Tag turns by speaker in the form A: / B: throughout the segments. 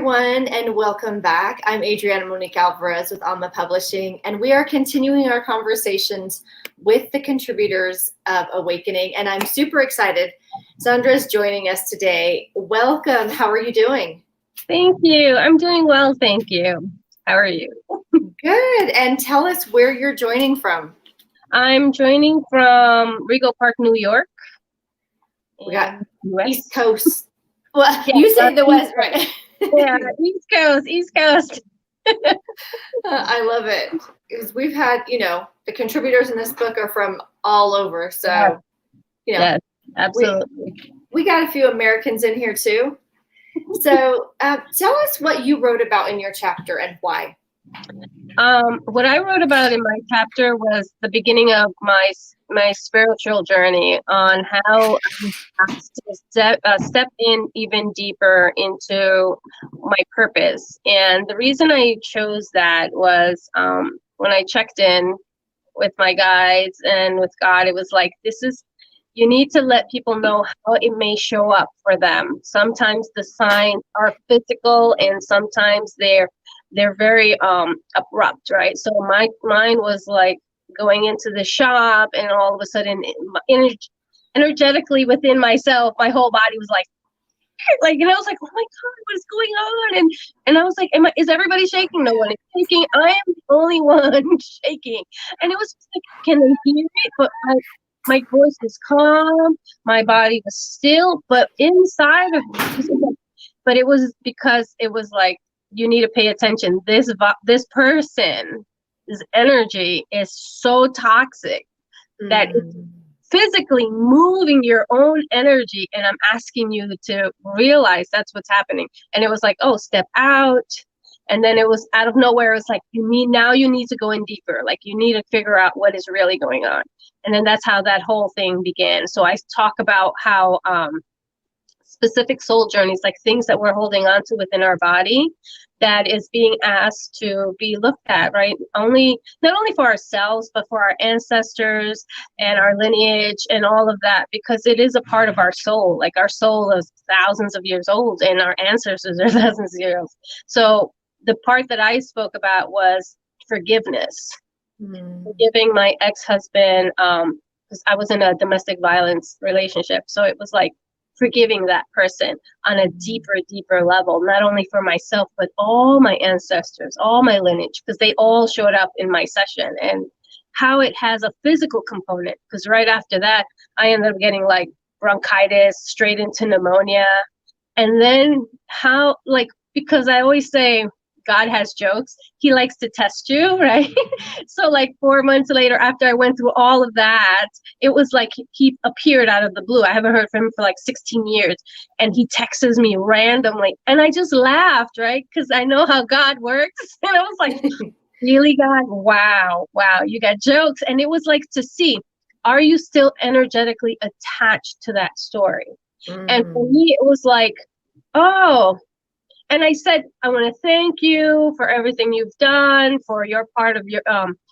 A: everyone, and welcome back. I'm Adriana Monique Alvarez with Alma Publishing, and we are continuing our conversations with the contributors of Awakening, and I'm super excited. Sandra is joining us today. Welcome. How are you doing?
B: Thank you. I'm doing well, thank you. How are you?
A: Good. And tell us where you're joining from.
B: I'm joining from Rego Park, New York.
A: We got
B: US.
A: East Coast. Well, yeah, you say the West, right?
B: Yeah, East Coast.
A: I love it because we've had, the contributors in this book are from all over. So,
B: yes, absolutely.
A: We got a few Americans in here too. So tell us what you wrote about in your chapter and why.
B: What I wrote about in my chapter was the beginning of my spiritual journey on how I have to step in even deeper into my purpose. And the reason I chose that was when I checked in with my guides and with God, it was like, you need to let people know how it may show up for them. Sometimes the signs are physical and sometimes they're very abrupt, right? So mine was like going into the shop and all of a sudden energetically within myself, my whole body was like, and I was like, oh my God, what is going on? And I was like, is everybody shaking? No one is shaking. I am the only one shaking. And it was like, can they hear it? But my voice was calm, my body was still, but inside of me, but it was because it was like, you need to pay attention. This person's energy is so toxic that it's physically moving your own energy, and I'm asking you to realize that's what's happening. And it was like, oh, step out. And then it was out of nowhere, it was like, you need to go in deeper. Like, you need to figure out what is really going on. And then that's how that whole thing began. So I talk about how specific soul journeys, like things that we're holding on to within our body, that is being asked to be looked at, right? Not only for ourselves, but for our ancestors and our lineage and all of that, because it is a part of our soul. Like, our soul is thousands of years old and our ancestors are thousands of years old. So the part that I spoke about was forgiveness. Forgiving my ex-husband, because I was in a domestic violence relationship. So it was like forgiving that person on a deeper level, not only for myself, but all my ancestors, all my lineage, because they all showed up in my session, and how it has a physical component. Because right after that, I ended up getting like bronchitis, straight into pneumonia. And then how, like, because I always say, God has jokes. He likes to test you, right? So like 4 months later, after I went through all of that, it was like he appeared out of the blue. I haven't heard from him for like 16 years. And he texts me randomly. And I just laughed, right? Because I know how God works. And I was like, really, God? Wow, you got jokes. And it was like to see, are you still energetically attached to that story? And for me, it was like, oh. And I said, I want to thank you for everything you've done, for your part of your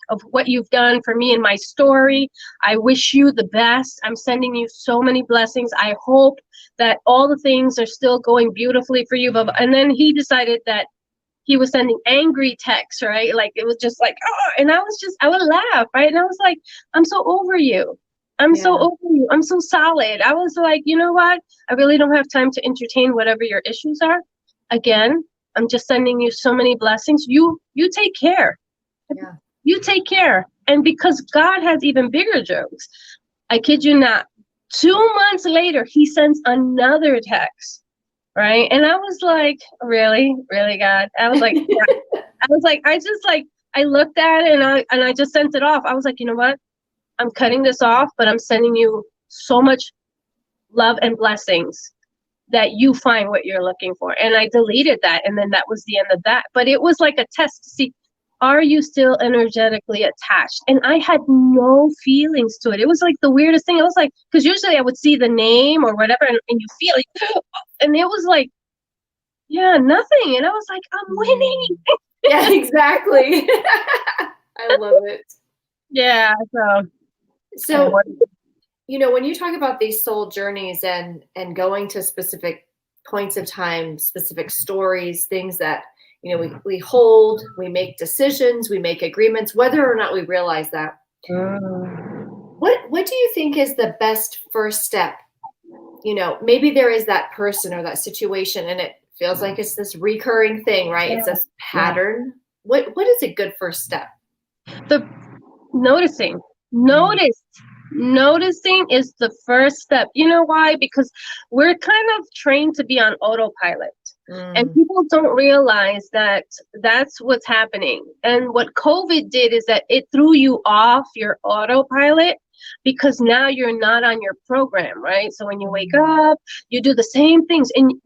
B: of what you've done for me and my story. I wish you the best. I'm sending you so many blessings. I hope that all the things are still going beautifully for you. And then he decided that he was sending angry texts, right? Like, it was just like, oh, and I would laugh, right? And I was like, I'm so over you. So over you. I'm so solid. I was like, you know what? I really don't have time to entertain whatever your issues are. Again, I'm just sending you so many blessings. You take care.
A: Yeah.
B: You take care. And because God has even bigger jokes, I kid you not, 2 months later, he sends another text, right? And I was like, really, God? I was like, yeah. I looked at it and I just sent it off. I was like, you know what? I'm cutting this off, but I'm sending you so much love and blessings that you find what you're looking for. And I deleted that. And then that was the end of that. But it was like a test to see, are you still energetically attached? And I had no feelings to it. It was like the weirdest thing. I was like, because usually I would see the name or whatever and you feel it. And it was like, yeah, nothing. And I was like, I'm winning.
A: Yeah, exactly. I love it.
B: Yeah.
A: So, when you talk about these soul journeys and going to specific points of time, specific stories, things that, we hold, we make decisions, we make agreements, whether or not we realize that. What do you think is the best first step? Maybe there is that person or that situation and it feels like it's this recurring thing, right? It's this pattern. What is a good first step?
B: The noticing is the first step. You know why? Because we're kind of trained to be on autopilot. And people don't realize that that's what's happening. And what COVID did is that it threw you off your autopilot, because now you're not on your program, right? So when you wake up, you do the same things, and you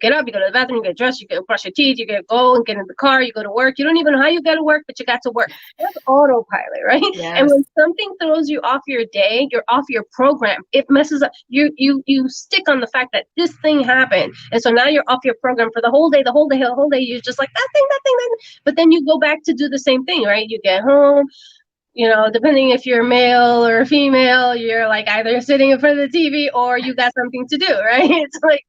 B: get up, you go to the bathroom, you get dressed, you go brush your teeth, you go and get in the car, you go to work. You don't even know how you got to work, but you got to work. That's autopilot, right? Yes. And when something throws you off your day, you're off your program. It messes up. You stick on the fact that this thing happened. And so now you're off your program for the whole day. You're just like, that thing. But then you go back to do the same thing, right? You get home. Depending if you're male or female, you're like either sitting in front of the TV or you got something to do, right? It's like,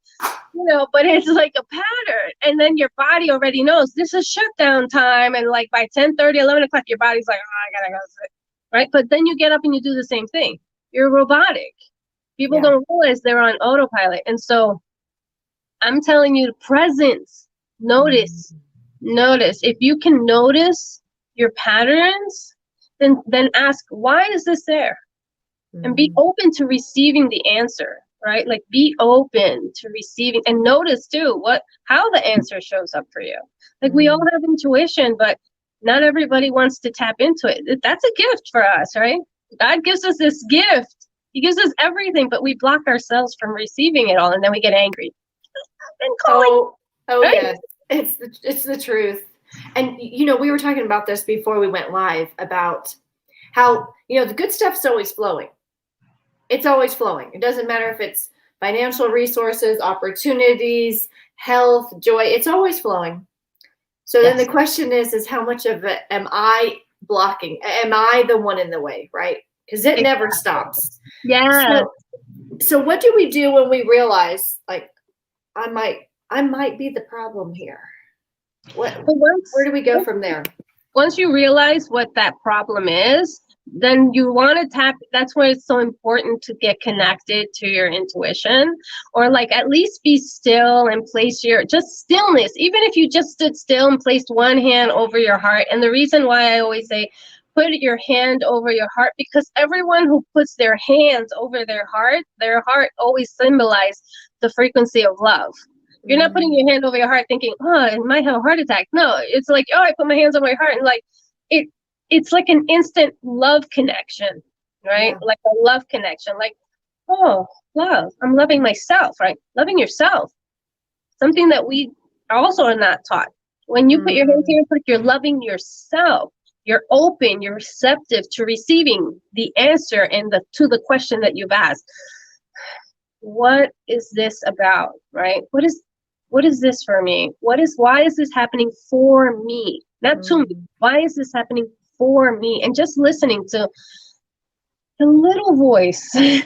B: but it's like a pattern. And then your body already knows this is shutdown time. And like by 10:30, 11 o'clock, your body's like, oh, I gotta go sit, right? But then you get up and you do the same thing. You're robotic. People don't realize they're on autopilot. And so I'm telling you, presence, notice. If you can notice your patterns, then ask, why is this there? And be open to receiving the answer, right? Like be open to receiving, and notice too how the answer shows up for you. Like we all have intuition, but not everybody wants to tap into it. That's a gift for us, right? God gives us this gift. He gives us everything, but we block ourselves from receiving it all, and then we get angry.
A: Yes, it's the truth. And, we were talking about this before we went live about how, the good stuff's always flowing. It's always flowing. It doesn't matter if it's financial resources, opportunities, health, joy. It's always flowing. So then the question is how much of it am I blocking? Am I the one in the way, right? Because it never stops.
B: Yeah.
A: So what do we do when we realize, like, I might be the problem here? Where do we go from there?
B: Once you realize what that problem is, then you want to tap. That's why it's so important to get connected to your intuition, or like at least be still and place just stillness. Even if you just stood still and placed one hand over your heart. And the reason why I always say put your hand over your heart, because everyone who puts their hands over their heart always symbolizes the frequency of love. You're not putting your hand over your heart thinking, oh, I might have a heart attack. No, it's like, oh, I put my hands over my heart, and like it's like an instant love connection, right? Like a love connection, like, oh, love. I'm loving myself, right? Loving yourself. Something that we also are not taught. When you put your hands here, you're loving yourself. You're open, you're receptive to receiving the answer and to the question that you've asked. What is this about, right? What is this for me? Why is this happening for me? Not to me. Why is this happening for me? And just listening to the little voice, the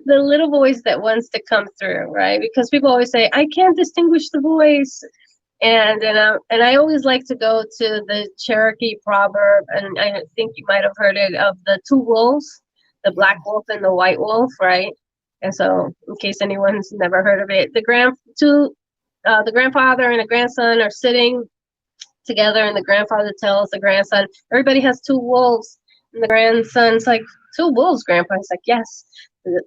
B: little voice that wants to come through, right? Because people always say, I can't distinguish the voice. And I always like to go to the Cherokee proverb, and I think you might have heard it, of the two wolves, the black wolf and the white wolf, right? And so, in case anyone's never heard of it, the grandfather and the grandson are sitting together, and the grandfather tells the grandson, everybody has two wolves. And the grandson's like, two wolves, grandpa? He's like, yes.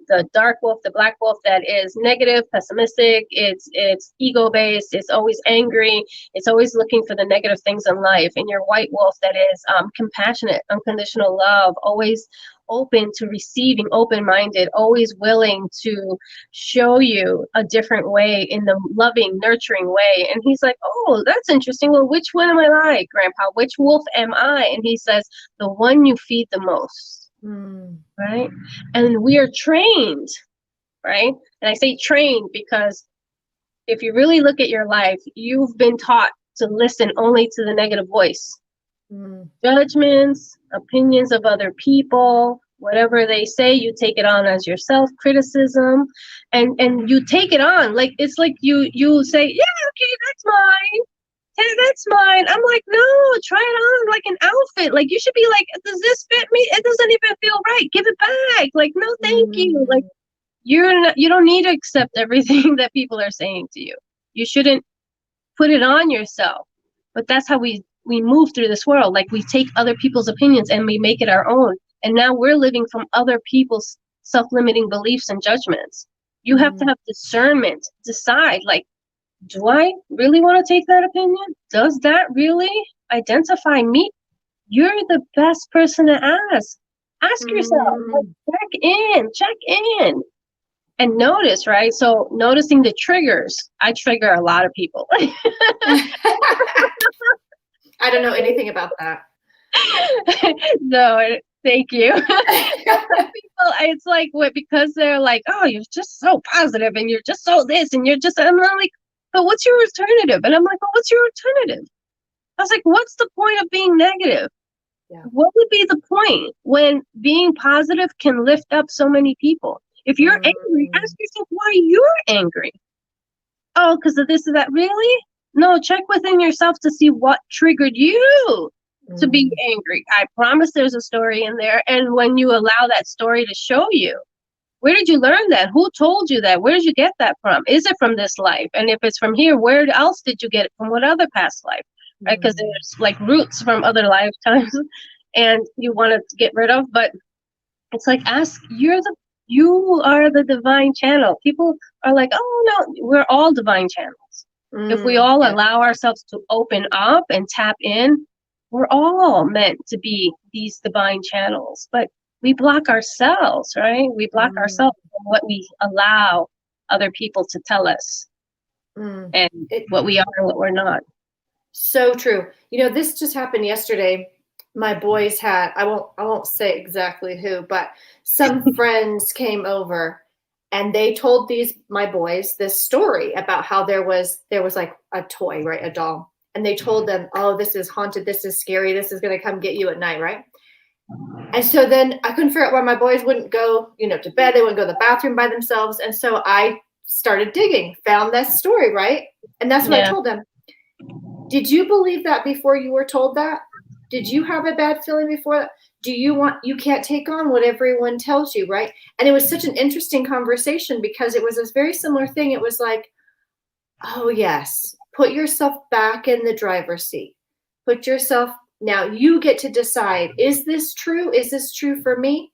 B: The dark wolf, the black wolf, that is negative, pessimistic, it's ego-based, it's always angry, it's always looking for the negative things in life. And your white wolf, that is compassionate, unconditional love, always open to receiving, open-minded, always willing to show you a different way, in the loving, nurturing way. And he's like, oh, that's interesting. Well, which one am I like, Grandpa? Which wolf am I? And he says, the one you feed the most. Right? And we are trained, right? And I say trained because if you really look at your life, you've been taught to listen only to the negative voice. Judgments, opinions of other people, Whatever they say, you take it on as your self-criticism, and you take it on. Like, it's like you say, yeah, okay, that's mine. Hey, that's mine. I'm like, no, try it on like an outfit. Like, you should be like, does this fit me? It doesn't even feel right. Give it back. Like, no, thank you. Like, you don't need to accept everything that people are saying to you. You shouldn't put it on yourself. But that's how we move through this world. Like, we take other people's opinions and we make it our own. And now we're living from other people's self-limiting beliefs and judgments. You have to have discernment, decide, like, do I really want to take that opinion? Does that really identify me? You're the best person to ask. Ask yourself, like, check in, and notice, right? So noticing the triggers. I trigger a lot of people.
A: I don't know anything about that.
B: No, thank you. People, it's like, what, because they're like, oh, you're just so positive and you're just so this and you're just, I'm like, but what's your alternative? And I'm like, well, what's your alternative? I was like, what's the point of being negative? Yeah. What would be the point when being positive can lift up so many people? If you're angry, ask yourself why you're angry. Oh, because of this or that. Really? No, check within yourself to see what triggered you to be angry. I promise there's a story in there. And when you allow that story to show you, where did you learn that? Who told you that? Where did you get that from? Is it from this life? And if it's from here, where else did you get it from? What other past life? Right? Because there's like roots from other lifetimes and you want to get rid of. But it's like, ask, you are the divine channel. People are like, oh no, we're all divine channels. If we all allow ourselves to open up and tap in, we're all meant to be these divine channels. But we block ourselves, right? We block ourselves from what we allow other people to tell us and what we are and what we're not.
A: So true. You know, this just happened yesterday. My boys had, I won't say exactly who, but some friends came over and they told my boys this story about how there was like a toy, right? A doll. And they told them, oh, this is haunted. This is scary. This is going to come get you at night, right? And so then I couldn't figure out why my boys wouldn't go, to bed. They wouldn't go to the bathroom by themselves. And so I started digging, found that story, right? And that's what I told them. Did you believe that before you were told that? Did you have a bad feeling before that? You can't take on what everyone tells you, right? And it was such an interesting conversation because it was this very similar thing. It was like, oh yes, put yourself back in the driver's seat. Now you get to decide, is this true? Is this true for me?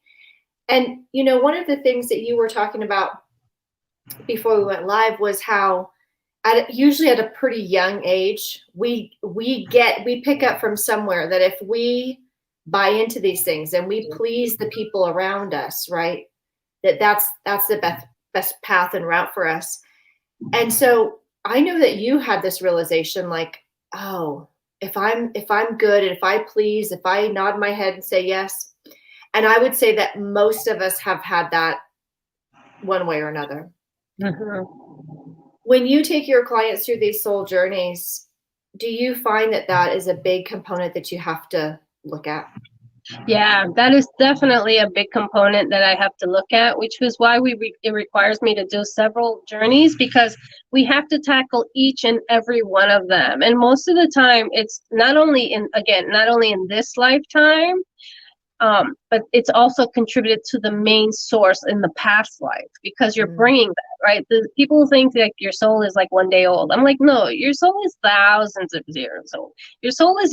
A: And, one of the things that you were talking about before we went live was how usually at a pretty young age, we pick up from somewhere that if we buy into these things and we please the people around us, right, that's the best path and route for us. And so I know that you had this realization like, oh, if I'm good and if I please, if I nod my head and say yes, and I would say that most of us have had that one way or another. When you take your clients through these soul journeys, do you find that is a big component that you have to look at?
B: Yeah, that is definitely a big component that I have to look at, which is why it requires me to do several journeys, because we have to tackle each and every one of them. And most of the time, it's not only in this lifetime, but it's also contributed to the main source in the past life, because you're bringing that, right? The people think that your soul is like 1 day old. I'm like, no, your soul is thousands of years old. Your soul is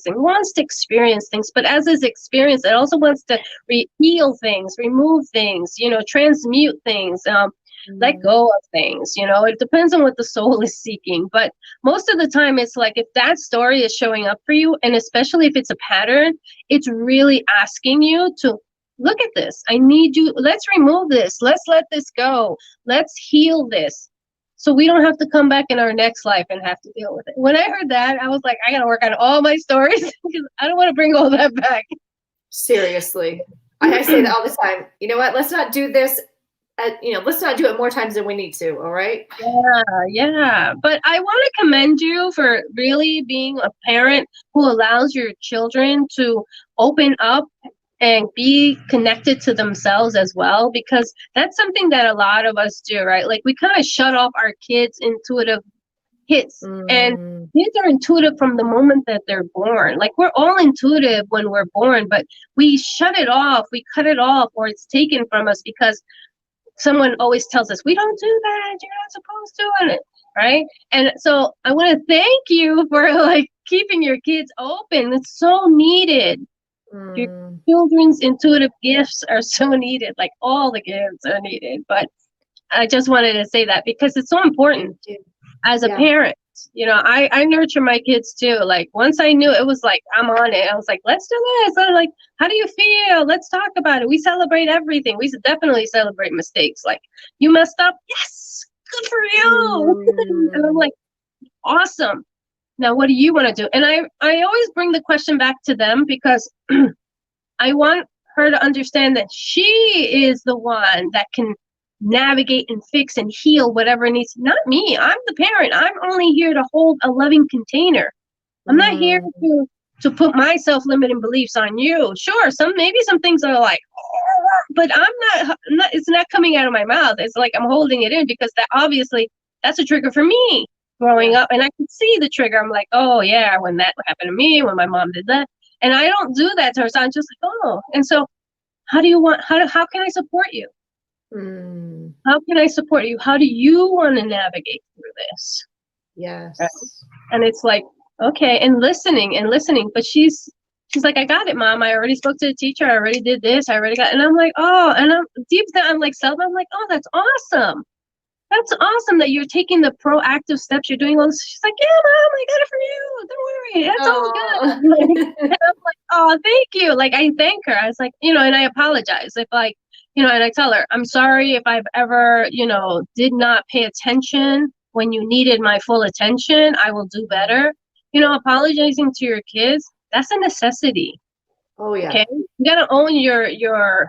B: wants to experience things, but as it's experienced, it also wants to heal things, remove things, transmute things, let go of things. It depends on what the soul is seeking. But most of the time, it's like, if that story is showing up for you, and especially if it's a pattern, it's really asking you to look at this. I need you. Let's remove this. Let's let this go. Let's heal this, so we don't have to come back in our next life and have to deal with it. When I heard that, I was like, I got to work on all my stories because I don't want to bring all that back.
A: Seriously. I say that all the time. You know what? Let's not do this. Let's not do it more times than we need to. All right.
B: Yeah. But I want to commend you for really being a parent who allows your children to open up and be connected to themselves as well, because that's something that a lot of us do, right? Like we kind of shut off our kids' intuitive hits, and kids are intuitive from the moment that they're born. Like we're all intuitive when we're born, but we shut it off, we cut it off, or it's taken from us because someone always tells us, we don't do that, you're not supposed to, and right? And so I want to thank you for like keeping your kids open. It's so needed. Your children's intuitive gifts are so needed. Like all the gifts are needed. But I just wanted to say that because it's so important as a parent. You know, I nurture my kids too. Like once I knew, it was like, I'm on it. I was like, let's do this. I was like, how do you feel? Let's talk about it. We celebrate everything. We definitely celebrate mistakes. Like, you messed up? Yes, good for you. And I'm like, awesome. Now, what do you want to do? And I always bring the question back to them because I want her to understand that she is the one that can navigate and fix and heal whatever needs. Not me. I'm the parent. I'm only here to hold a loving container. I'm not here to put my self-limiting beliefs on you. Sure, maybe some things are like, but I'm not. It's not coming out of my mouth. It's like I'm holding it in because that obviously that's a trigger for me growing up, and I could see the trigger. I'm like, oh yeah, when that happened to me, when my mom did that, and I don't do that to her. So I'm just like, oh, and so how can I support you? How can I support you? How do you want to navigate through this?
A: Yes.
B: Right? And it's like, okay, and listening, but she's like, I got it, Mom. I already spoke to the teacher. I already did this. I already got, and I'm like, oh, and I'm deep down, I'm like, I'm like, oh, that's awesome. That's awesome that you're taking the proactive steps. You're doing all this. She's like, yeah, Mom, I got it for you. Don't worry. It's all good. And I'm like, oh, thank you. Like, I thank her. I was like, and I apologize if like, and I tell her, I'm sorry if I've ever, did not pay attention when you needed my full attention. I will do better. Apologizing to your kids, that's a necessity.
A: Oh yeah.
B: Okay. You gotta own your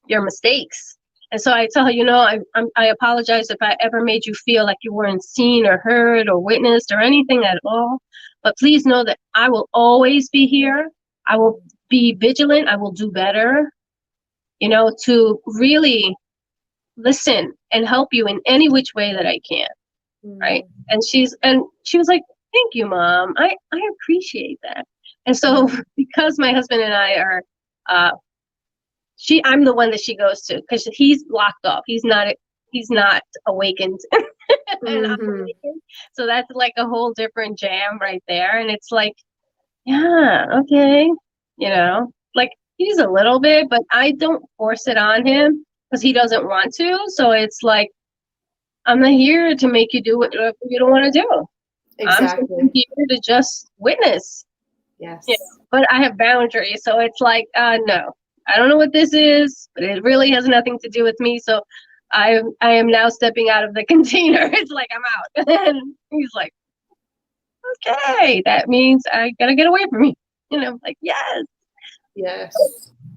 B: mistakes. And so I tell her, I apologize if I ever made you feel like you weren't seen or heard or witnessed or anything at all. But please know that I will always be here. I will be vigilant. I will do better, to really listen and help you in any which way that I can. Right. And she was like, thank you, Mom. I appreciate that. And so because my husband and I are, I'm the one that she goes to because he's blocked off. He's not awakened. And I'm awakened. So that's like a whole different jam right there. And it's like, yeah, okay. Like he's a little bit, but I don't force it on him because he doesn't want to. So it's like, I'm not here to make you do what you don't want to do.
A: Exactly.
B: I'm here to just witness.
A: Yes.
B: But I have boundaries. So it's like, no. I don't know what this is, but it really has nothing to do with me. So I am now stepping out of the container. It's like I'm out. And he's like, okay, that means I gotta get away from me. Like, yes.
A: Yes.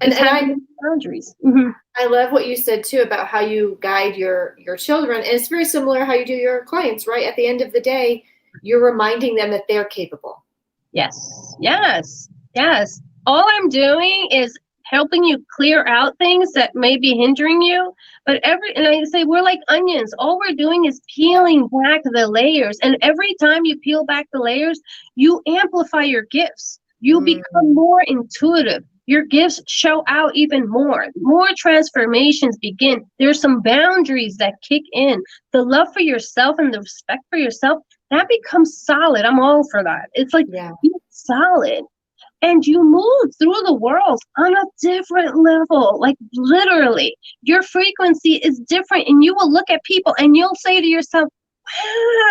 B: And I boundaries.
A: I love what you said too about how you guide your children. And it's very similar how you do your clients, right? At the end of the day, you're reminding them that they're capable.
B: Yes. All I'm doing is helping you clear out things that may be hindering you. And I say, we're like onions. All we're doing is peeling back the layers. And every time you peel back the layers, you amplify your gifts. You become more intuitive. Your gifts show out even more. More transformations begin. There's some boundaries that kick in. The love for yourself and the respect for yourself, that becomes solid. I'm all for that. It's like, you're solid. And you move through the world on a different level. Like literally, your frequency is different. And you will look at people and you'll say to yourself,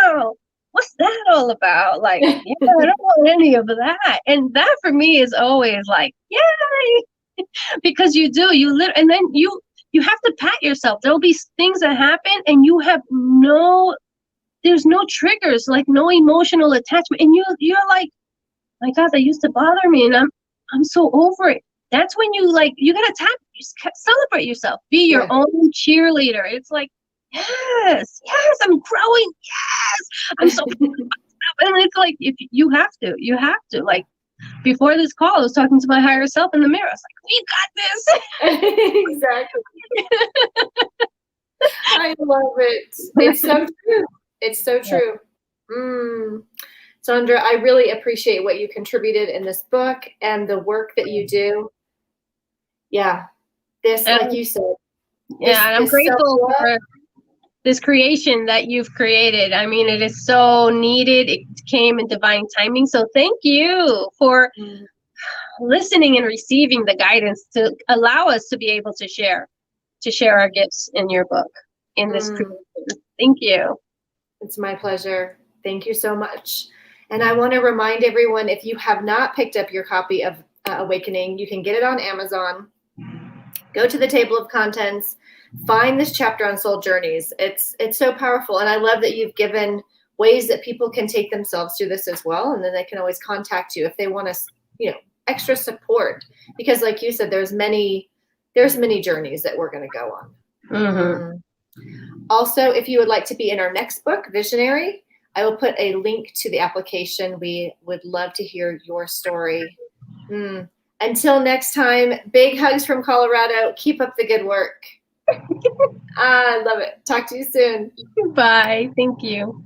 B: wow, what's that all about? Like, yeah, I don't want any of that. And that for me is always like, yay, because you do, and then you have to pat yourself. There'll be things that happen and you have there's no triggers, like no emotional attachment. And you're like, my God, that used to bother me. And I'm so over it. That's when you gotta celebrate yourself, be your own cheerleader. It's like, yes, I'm growing. Yes, I'm so, and it's like, if you have to like, before this call, I was talking to my higher self in the mirror. I was like, we got this.
A: Exactly. I love it. It's so true. It's so true. Sandra, I really appreciate what you contributed in this book and the work that you do. Yeah. This, like you said.
B: Yeah, and I'm grateful for this creation that you've created. I mean, it is so needed. It came in divine timing. So thank you for listening and receiving the guidance to allow us to be able to share our gifts in your book, in this creation. Thank you.
A: It's my pleasure. Thank you so much. And I want to remind everyone, if you have not picked up your copy of Awakening, you can get it on Amazon. Go to the table of contents, find this chapter on soul journeys. It's so powerful. And I love that you've given ways that people can take themselves through this as well. And then they can always contact you if they want to, extra support. Because like you said, there's many journeys that we're going to go on. Also, if you would like to be in our next book, Visionary, I will put a link to the application. We would love to hear your story. Until next time, big hugs from Colorado. Keep up the good work. I love it. Talk to you soon.
B: Bye. Thank you.